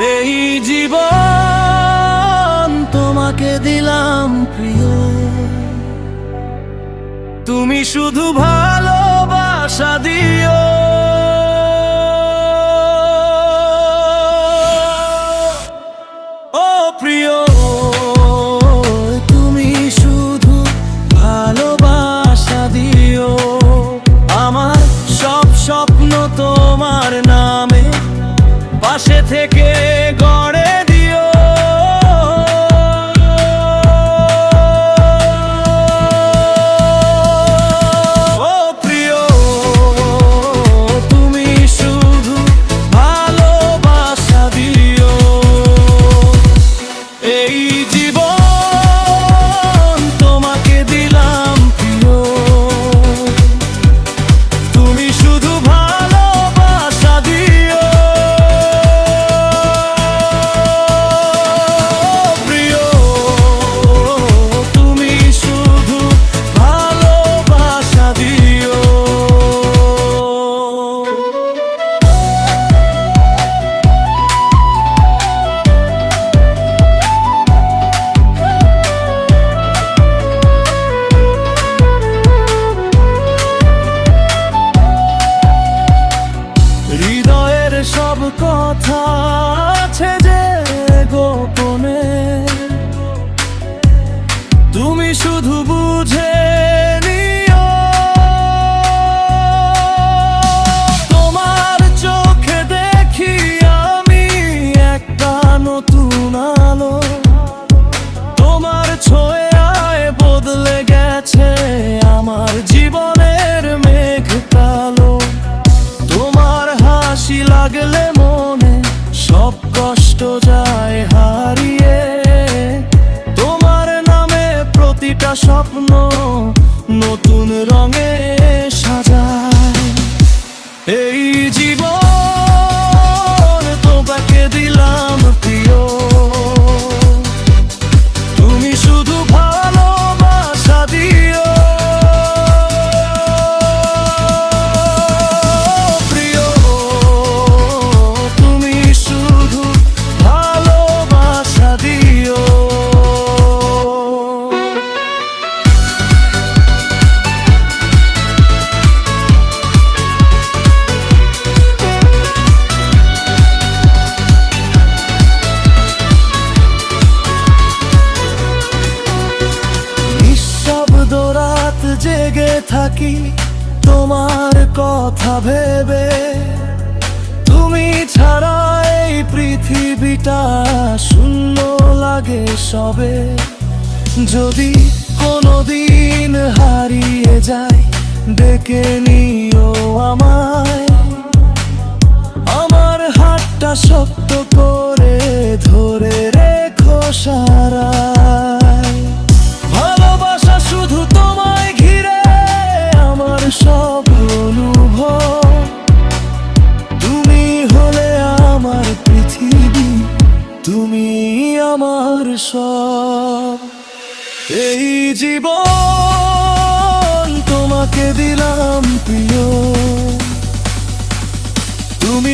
এই জীবন তোমাকে দিলাম প্রিয়, তুমি শুধু ভালোবাসা দিও। ও প্রিয়, তুমি শুধু ভালোবাসা দিও। আমার সব স্বপ্ন তোমার নামে পাশে থেকে গড়ে দিও। ও প্রিয়, তুমি শুধু ভালোবাসা দিও। এই জীবন তোমাকে দিলাম প্রিয়, তুমি শুধু ভালোবাসা দিও। প্রিয়, তুমি শুধু ভালোবাসা দিও। হৃদয়ের সব কথা আছে যে গোপনে, তুমি শুধু বুঝে নিও। তোমার চোখে দেখি আমি একটা নতুন আলো, তোমার ছোঁয়ায় বদলে গেছে আমার জীবনের মেঘ কালো। তোমার হাসি লাগলে মনে সব কষ্ট যায় হারিয়ে, তোমার নামে প্রতিটা স্বপ্ন নতুন রঙে সাজায়। এই জীবন তোমাকে দিলাম প্রিয়, তুমি শুধু ভালোবাসা দিও। প্রিয়, তুমি শুধু ভালোবাসা দিও। নিঃশব্দ রাত জেগে থাকি তোমার কথা ভেবে, তুমি ছাড়া এই পৃথিবীটা শূন্য লাগে সবে। যদি কোনোদিন হারিয়ে যায় ডেকে নিও আমায়, আমার হাতটা শক্ত করে ধরে রেখো সারায়। ভালোবাসা শুধু তোমায় ঘিরে আমার সব অনুভব, তুমি হলে আমার পৃথিবী, তুমি আমার সব। এই জীবন তোমাকে দিলাম প্রিয়, তুমি